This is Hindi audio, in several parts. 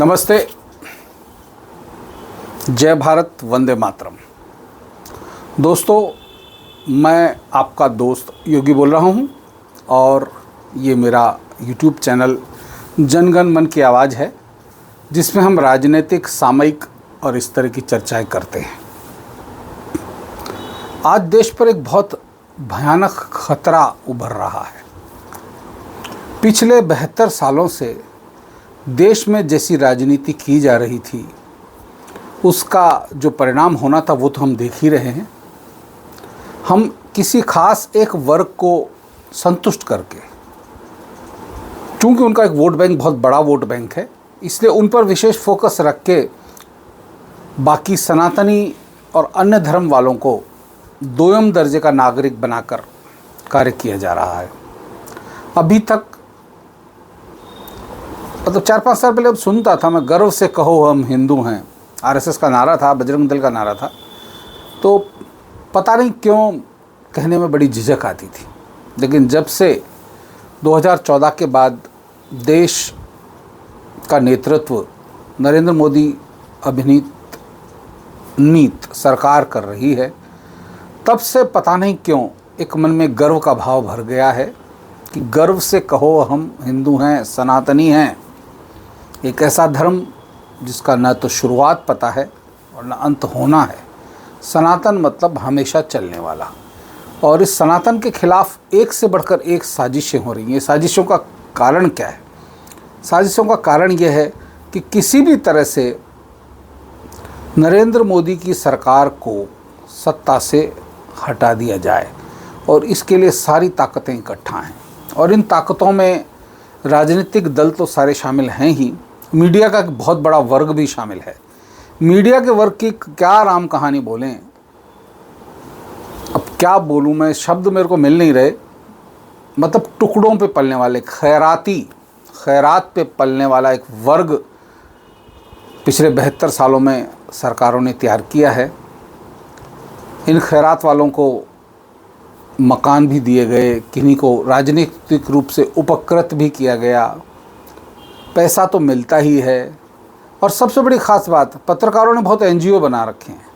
नमस्ते। जय भारत, वंदे मातरम। दोस्तों, मैं आपका दोस्त योगी बोल रहा हूं और ये मेरा YouTube चैनल जनगण मन की आवाज़ है, जिसमें हम राजनीतिक, सामयिक और इस तरह की चर्चाएं करते हैं। आज देश पर एक बहुत भयानक खतरा उभर रहा है। पिछले 72 सालों से देश में जैसी राजनीति की जा रही थी, उसका जो परिणाम होना था वो तो हम देख ही रहे हैं। हम किसी खास एक वर्ग को संतुष्ट करके, चूंकि उनका एक वोट बैंक बहुत बड़ा वोट बैंक है, इसलिए उन पर विशेष फोकस रख के बाकी सनातनी और अन्य धर्म वालों को दोयम दर्जे का नागरिक बनाकर कार्य किया जा रहा है। अभी तक मतलब 4-5 साल पहले अब सुनता था मैं, गर्व से कहो हम हिंदू हैं, आरएसएस का नारा था, बजरंग दल का नारा था, तो पता नहीं क्यों कहने में बड़ी झिझक आती थी। लेकिन जब से 2014 के बाद देश का नेतृत्व नरेंद्र मोदी नीत सरकार कर रही है, तब से पता नहीं क्यों एक मन में गर्व का भाव भर गया है कि गर्व से कहो हम हिंदू हैं, सनातनी हैं। एक ऐसा धर्म जिसका न तो शुरुआत पता है और न अंत होना है। सनातन मतलब हमेशा चलने वाला। और इस सनातन के खिलाफ एक से बढ़कर एक साजिशें हो रही हैं। साजिशों का कारण क्या है? साजिशों का कारण यह है कि किसी भी तरह से नरेंद्र मोदी की सरकार को सत्ता से हटा दिया जाए, और इसके लिए सारी ताकतें इकट्ठा हैं। और इन ताकतों में राजनीतिक दल तो सारे शामिल हैं ही, मीडिया का एक बहुत बड़ा वर्ग भी शामिल है। मीडिया के वर्ग की क्या राम कहानी बोलें, अब क्या बोलूं मैं, शब्द मेरे को मिल नहीं रहे। मतलब टुकड़ों पे पलने वाले, खैरात पे पलने वाला एक वर्ग पिछले 72 सालों में सरकारों ने तैयार किया है। इन खैरात वालों को मकान भी दिए गए, किन्हीं को राजनीतिक रूप से उपकृत भी किया गया, पैसा तो मिलता ही है। और सबसे बड़ी ख़ास बात, पत्रकारों ने बहुत एनजीओ बना रखे हैं।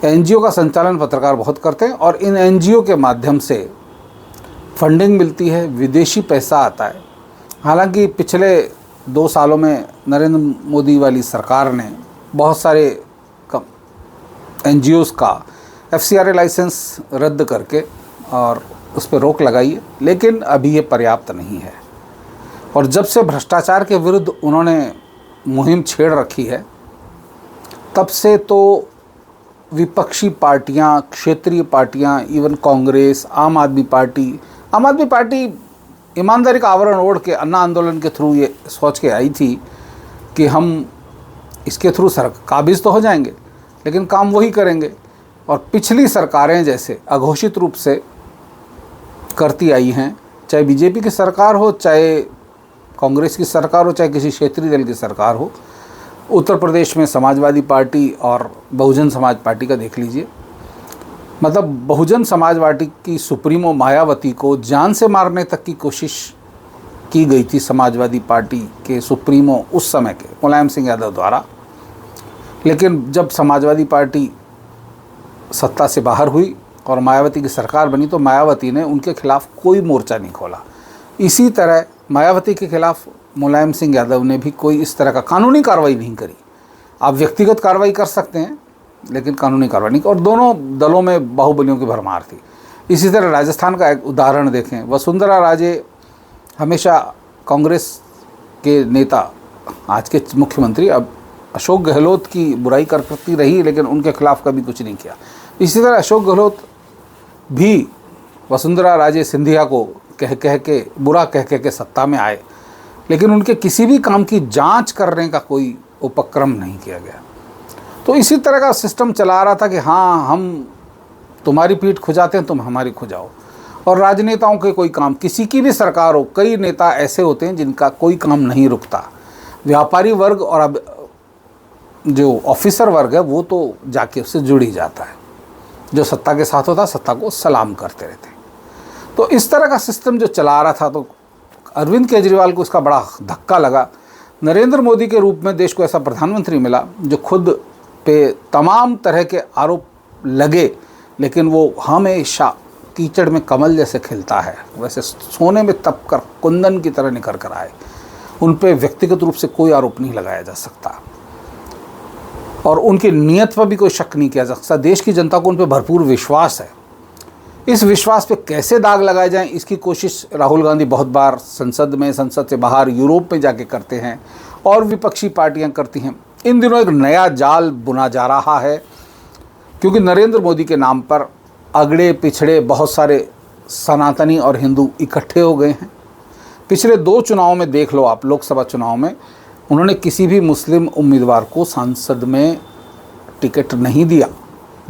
एनजीओ का संचालन पत्रकार बहुत करते हैं, और इन एनजीओ के माध्यम से फंडिंग मिलती है, विदेशी पैसा आता है। हालांकि पिछले 2 सालों में नरेंद्र मोदी वाली सरकार ने बहुत सारे एनजीओज़ का FCRA लाइसेंस रद्द करके और उस पर रोक लगाई है, लेकिन अभी ये पर्याप्त नहीं है। और जब से भ्रष्टाचार के विरुद्ध उन्होंने मुहिम छेड़ रखी है, तब से तो विपक्षी पार्टियां, क्षेत्रीय पार्टियां, इवन कांग्रेस, आम आदमी पार्टी ईमानदारी का आवरण ओढ़ के अन्ना आंदोलन के थ्रू ये सोच के आई थी कि हम इसके थ्रू काबिज तो हो जाएंगे, लेकिन काम वही करेंगे। और पिछली सरकारें जैसे अघोषित रूप से करती आई हैं, चाहे बीजेपी की सरकार हो, चाहे कांग्रेस की सरकार हो, चाहे किसी क्षेत्रीय दल की सरकार हो। उत्तर प्रदेश में समाजवादी पार्टी और बहुजन समाज पार्टी का देख लीजिए। मतलब बहुजन समाज पार्टी की सुप्रीमो मायावती को जान से मारने तक की कोशिश की गई थी समाजवादी पार्टी के सुप्रीमो उस समय के मुलायम सिंह यादव द्वारा। लेकिन जब समाजवादी पार्टी सत्ता से बाहर हुई और मायावती की सरकार बनी, तो मायावती ने उनके खिलाफ कोई मोर्चा नहीं खोला। इसी तरह मायावती के खिलाफ मुलायम सिंह यादव ने भी कोई इस तरह का कानूनी कार्रवाई नहीं करी। आप व्यक्तिगत कार्रवाई कर सकते हैं, लेकिन कानूनी कार्रवाई नहीं। और दोनों दलों में बाहुबलियों की भरमार थी। इसी तरह राजस्थान का एक उदाहरण देखें, वसुंधरा राजे हमेशा कांग्रेस के नेता, आज के मुख्यमंत्री अब अशोक गहलोत की बुराई करती रही, लेकिन उनके खिलाफ कभी कुछ नहीं किया। इसी तरह अशोक गहलोत भी वसुंधरा राजे सिंधिया को बुरा कह के सत्ता में आए, लेकिन उनके किसी भी काम की जांच करने का कोई उपक्रम नहीं किया गया। तो इसी तरह का सिस्टम चला रहा था कि हाँ, हम तुम्हारी पीठ खुजाते हैं, तुम हमारी खुजाओ। और राजनेताओं के कोई काम, किसी की भी सरकार हो, कई नेता ऐसे होते हैं जिनका कोई काम नहीं रुकता। व्यापारी वर्ग और अब जो ऑफिसर वर्ग है, वो तो जाके उससे जुड़ ही जाता है। जो सत्ता के साथ होता, सत्ता को सलाम करते रहते हैं। तो इस तरह का सिस्टम जो चला रहा था, तो अरविंद केजरीवाल को इसका बड़ा धक्का लगा। नरेंद्र मोदी के रूप में देश को ऐसा प्रधानमंत्री मिला जो खुद पे तमाम तरह के आरोप लगे, लेकिन वो हमेशा कीचड़ में कमल जैसे खिलता है, वैसे सोने में तप कर कुंदन की तरह निखर कर आए। उन पे व्यक्तिगत रूप से कोई आरोप नहीं लगाया जा सकता और उनकी नीयत पर भी कोई शक नहीं किया जा सकता। देश की जनता को उन पर भरपूर विश्वास है। इस विश्वास पे कैसे दाग लगाए जाएं, इसकी कोशिश राहुल गांधी बहुत बार संसद में, संसद से बाहर, यूरोप में जाके करते हैं और विपक्षी पार्टियां करती हैं। इन दिनों एक नया जाल बुना जा रहा है, क्योंकि नरेंद्र मोदी के नाम पर अगड़े पिछड़े बहुत सारे सनातनी और हिंदू इकट्ठे हो गए हैं। पिछले 2 चुनावों में देख लो आप, लोकसभा चुनाव में उन्होंने किसी भी मुस्लिम उम्मीदवार को सांसद में टिकट नहीं दिया,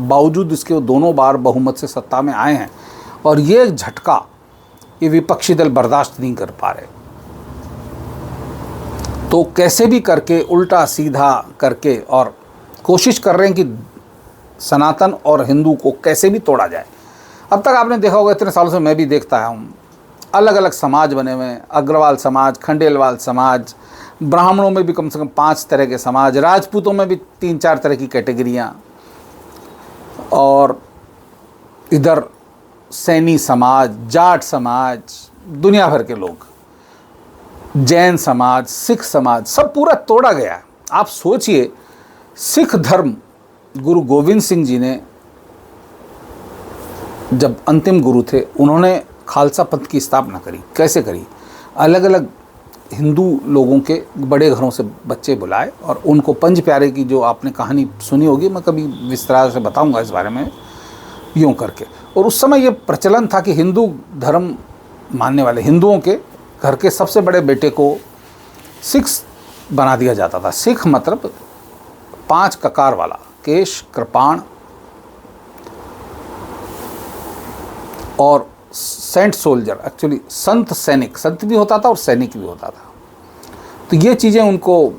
बावजूद इसके वो दोनों बार बहुमत से सत्ता में आए हैं। और ये झटका ये विपक्षी दल बर्दाश्त नहीं कर पा रहे, तो कैसे भी करके उल्टा सीधा करके और कोशिश कर रहे हैं कि सनातन और हिंदू को कैसे भी तोड़ा जाए। अब तक आपने देखा होगा, इतने सालों से मैं भी देखता हूँ, अलग अलग समाज बने हुए हैं। अग्रवाल समाज, खंडेलवाल समाज, ब्राह्मणों में भी कम से कम 5 तरह के समाज, राजपूतों में भी 3-4 तरह की कैटेगरियाँ, और इधर सैनी समाज, जाट समाज, दुनिया भर के लोग, जैन समाज, सिख समाज, सब पूरा तोड़ा गया है। आप सोचिए, सिख धर्म गुरु गोविंद सिंह जी ने जब अंतिम गुरु थे, उन्होंने खालसा पंथ की स्थापना करी। कैसे करी? अलग अलग हिंदू लोगों के बड़े घरों से बच्चे बुलाए और उनको पंज प्यारे की जो आपने कहानी सुनी होगी, मैं कभी विस्तार से बताऊंगा इस बारे में, यूँ करके। और उस समय ये प्रचलन था कि हिंदू धर्म मानने वाले हिंदुओं के घर के सबसे बड़े बेटे को सिख बना दिया जाता था। सिख मतलब 5 ककार वाला, केश, कृपाण और सेंट सोल्जर, एक्चुअली संत सैनिक, संत भी होता था और सैनिक भी होता था। तो ये चीज़ें उनको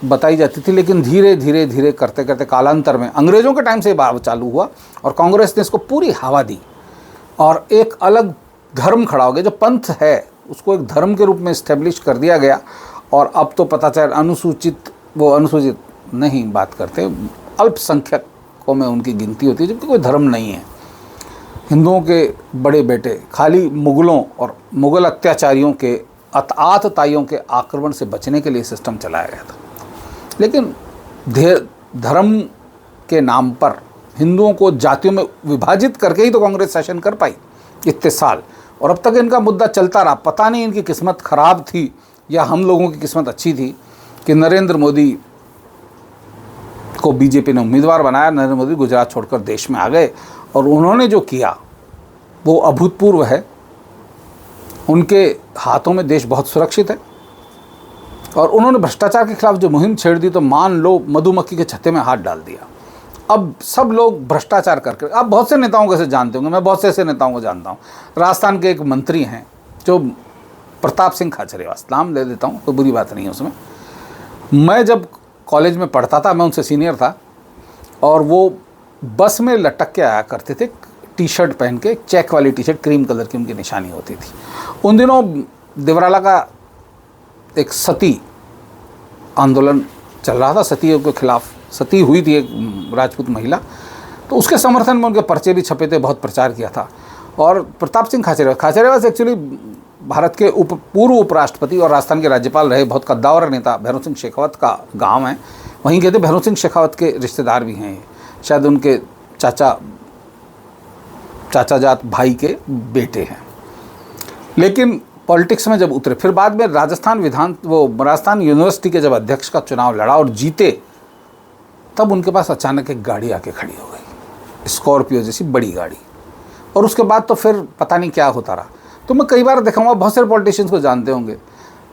बताई जाती थी, लेकिन धीरे धीरे धीरे करते करते कालांतर में अंग्रेज़ों के टाइम से ये चालू हुआ और कांग्रेस ने इसको पूरी हवा दी और एक अलग धर्म खड़ा हो गया। जो पंथ है उसको एक धर्म के रूप में इस्टेब्लिश कर दिया गया। और अब तो पता चल अनुसूचित नहीं बात करते, अल्पसंख्यकों में उनकी गिनती होती है, जबकि कोई धर्म नहीं है। हिंदुओं के बड़े बेटे खाली मुग़लों और मुग़ल अत्याचारियों के आतताइयों के आक्रमण से बचने के लिए सिस्टम चलाया गया था। लेकिन धर्म के नाम पर हिंदुओं को जातियों में विभाजित करके ही तो कांग्रेस शासन कर पाई इतने साल, और अब तक इनका मुद्दा चलता रहा। पता नहीं इनकी किस्मत ख़राब थी या हम लोगों की किस्मत अच्छी थी कि नरेंद्र मोदी को बीजेपी ने उम्मीदवार बनाया। नरेंद्र मोदी गुजरात छोड़कर देश में आ गए और उन्होंने जो किया वो अभूतपूर्व है। उनके हाथों में देश बहुत सुरक्षित है और उन्होंने भ्रष्टाचार के खिलाफ जो मुहिम छेड़ दी, तो मान लो मधुमक्खी के छत्ते में हाथ डाल दिया। अब सब लोग भ्रष्टाचार करके, आप बहुत से नेताओं को ऐसे जानते होंगे, मैं बहुत से ऐसे नेताओं को जानता हूँ। राजस्थान के एक मंत्री हैं जो प्रताप सिंह खाचरियावास, नाम ले देता हूँ, कोई बुरी बात नहीं है उसमें। मैं जब कॉलेज में पढ़ता था, मैं उनसे सीनियर था, और वो बस में लटक के आया करते थे, टी शर्ट पहन के, चेक वाली टी शर्ट, क्रीम कलर की उनकी निशानी होती थी। उन दिनों देवराला का एक सती आंदोलन चल रहा था, सतियों के खिलाफ, सती हुई थी एक राजपूत महिला, तो उसके समर्थन में उनके पर्चे भी छपे थे, बहुत प्रचार किया था। और प्रताप सिंह खाचरियावास एक्चुअली भारत के पूर्व उपराष्ट्रपति और राजस्थान के राज्यपाल रहे, बहुत कद्दावर नेता, भैरों सिंह शेखावत का गांव है, वहीं कहते भैरों सिंह शेखावत के रिश्तेदार भी हैं, शायद उनके चाचा जात भाई के बेटे हैं। लेकिन पॉलिटिक्स में जब उतरे, फिर बाद में राजस्थान यूनिवर्सिटी के जब अध्यक्ष का चुनाव लड़ा और जीते, तब उनके पास अचानक एक गाड़ी आके खड़ी हो गई, स्कॉर्पियो जैसी बड़ी गाड़ी, और उसके बाद तो फिर पता नहीं क्या होता रहा। तो मैं कई बार देखा हूँ, बहुत सारे पॉलिटिशियंस को जानते होंगे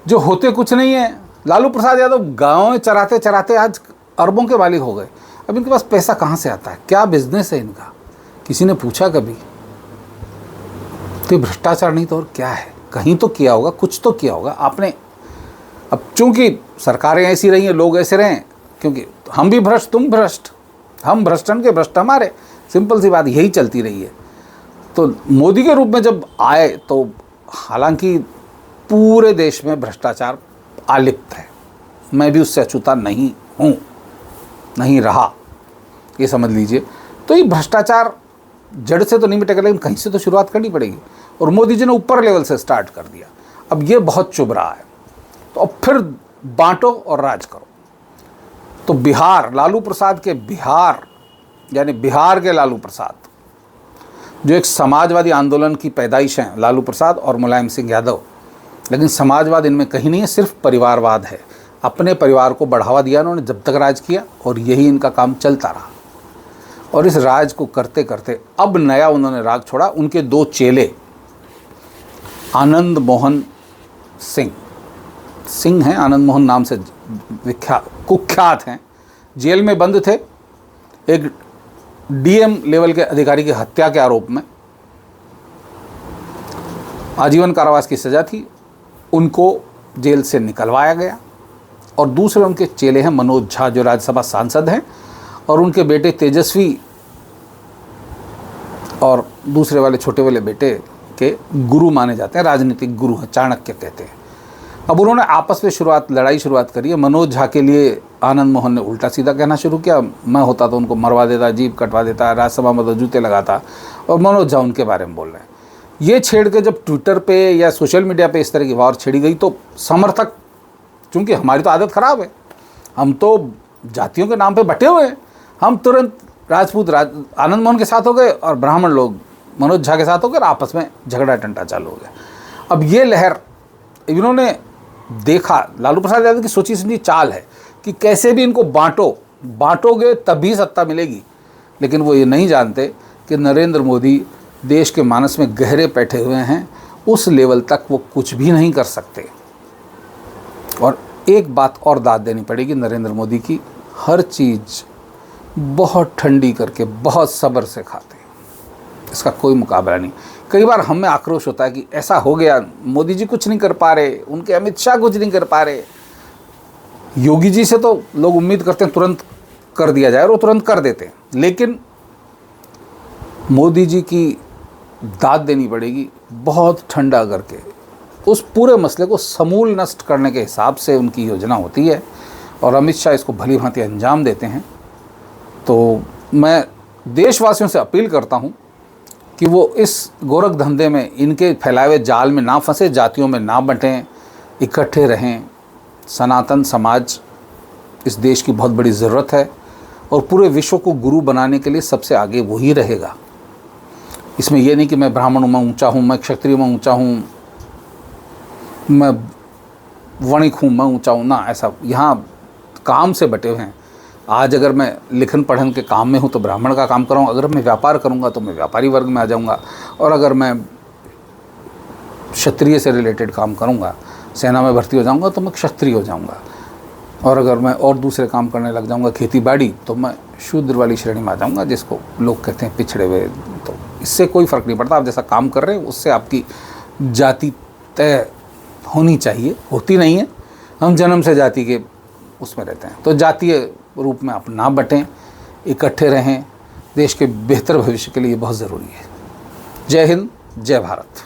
जो होते कुछ नहीं है। लालू प्रसाद यादव गाँव में चराते चराते आज अरबों के मालिक हो गए। अब इनके पास पैसा कहाँ से आता है, क्या बिजनेस है इनका, किसी ने पूछा कभी? तो भ्रष्टाचार नहीं तो और क्या है? कहीं तो किया होगा, कुछ तो किया होगा आपने। अब चूंकि सरकारें ऐसी रही हैं, लोग ऐसे रहे, क्योंकि हम भी भ्रष्ट, तुम भ्रष्ट, हम भ्रष्टन के भ्रष्ट हमारे, सिंपल सी बात यही चलती रही है। तो मोदी के रूप में जब आए, तो हालांकि पूरे देश में भ्रष्टाचार आलिप्त है, मैं भी उससे अछूता नहीं हूँ, नहीं रहा, ये समझ लीजिए। तो ये भ्रष्टाचार जड़ से तो नहीं मिटेगा, लेकिन कहीं से तो शुरुआत करनी पड़ेगी, और मोदी जी ने ऊपर लेवल से स्टार्ट कर दिया। अब ये बहुत चुभ रहा है, तो अब फिर बांटो और राज करो। तो बिहार, लालू प्रसाद के बिहार, यानी बिहार के लालू प्रसाद, जो एक समाजवादी आंदोलन की पैदाइश हैं, लालू प्रसाद और मुलायम सिंह यादव, लेकिन समाजवाद इनमें कहीं नहीं है, सिर्फ परिवारवाद है। अपने परिवार को बढ़ावा दिया उन्होंने जब तक राज किया, और यही इनका काम चलता रहा। और इस राज को करते करते अब नया उन्होंने राग छोड़ा। उनके 2 चेले, आनंद मोहन सिंह हैं, आनंद मोहन नाम से कुख्यात हैं, जेल में बंद थे एक डीएम लेवल के अधिकारी की हत्या के आरोप में। आजीवन कारावास की सज़ा थी, उनको जेल से निकलवाया गया। और दूसरे उनके चेले हैं मनोज झा, जो राज्यसभा सांसद हैं, और उनके बेटे तेजस्वी, और दूसरे वाले छोटे वाले बेटे के गुरु माने जाते हैं, राजनीतिक गुरु हैं, चाणक्य कहते हैं। अब उन्होंने आपस में लड़ाई शुरुआत करी है। मनोज झा के लिए आनंद मोहन ने उल्टा सीधा कहना शुरू किया, मैं होता तो उनको मरवा देता, जीभ कटवा देता, राज्यसभा में तो जूते लगाता, और मनोज झा उनके बारे में बोल रहे हैं। ये छेड़ के जब ट्विटर पे या सोशल मीडिया पे इस तरह की वार छेड़ी गई, तो समर्थक, चूँकि हमारी तो आदत ख़राब है, हम तो जातियों के नाम पर बटे हुए हैं, हम तुरंत राजपूत आनंद मोहन के साथ हो गए और ब्राह्मण लोग मनोज झा के साथ हो गए, आपस में झगड़ा टंटा चालू हो गया। अब ये लहर इन्होंने देखा, लालू प्रसाद यादव की सोची समझी चाल है कि कैसे भी इनको बांटोगे तभी सत्ता मिलेगी। लेकिन वो ये नहीं जानते कि नरेंद्र मोदी देश के मानस में गहरे बैठे हुए हैं, उस लेवल तक वो कुछ भी नहीं कर सकते। और एक बात और दाद देनी पड़ेगी नरेंद्र मोदी की, हर चीज़ बहुत ठंडी करके बहुत सब्र से खाते, इसका कोई मुकाबला नहीं। कई बार हमें आक्रोश होता है कि ऐसा हो गया, मोदी जी कुछ नहीं कर पा रहे, उनके अमित शाह कुछ नहीं कर पा रहे। योगी जी से तो लोग उम्मीद करते हैं तुरंत कर दिया जाए, और वो तुरंत कर देते हैं। लेकिन मोदी जी की दाद देनी पड़ेगी, बहुत ठंडा करके उस पूरे मसले को समूल नष्ट करने के हिसाब से उनकी योजना होती है, और अमित शाह इसको भली भांति अंजाम देते हैं। तो मैं देशवासियों से अपील करता हूं कि वो इस गोरख धंधे में, इनके फैलाए हुए जाल में ना फंसे, जातियों में ना बंटें, इकट्ठे रहें। सनातन समाज इस देश की बहुत बड़ी ज़रूरत है, और पूरे विश्व को गुरु बनाने के लिए सबसे आगे वही रहेगा। इसमें यह नहीं कि मैं ब्राह्मण में ऊंचा हूँ, मैं क्षत्रिय में ऊंचा हूँ, मैं वणिक हूँ, मैं ऊंचा हूँ, ना, ऐसा। यहाँ काम से बटे हुए हैं। आज अगर मैं लिखन पढ़न के काम में हूँ तो ब्राह्मण का काम करूँगा, अगर मैं व्यापार करूँगा तो मैं व्यापारी वर्ग में आ जाऊँगा, और अगर मैं क्षत्रिय से रिलेटेड काम करूँगा, सेना में भर्ती हो जाऊँगा तो मैं क्षत्रिय हो जाऊँगा, और अगर मैं और दूसरे काम करने लग जाऊँगा, खेती बाड़ी, तो मैं शूद्र वाली श्रेणी में आ जाऊँगा, जिसको लोग कहते हैं पिछड़े हुए। तो इससे कोई फ़र्क नहीं पड़ता, आप जैसा काम कर रहे हैं उससे आपकी जाति तय होनी चाहिए, होती नहीं है। हम जन्म से जाति के उसमें रहते हैं। तो जातीय रूप में आप ना बटें, इकट्ठे रहें, देश के बेहतर भविष्य के लिए बहुत ज़रूरी है। जय हिंद, जय भारत।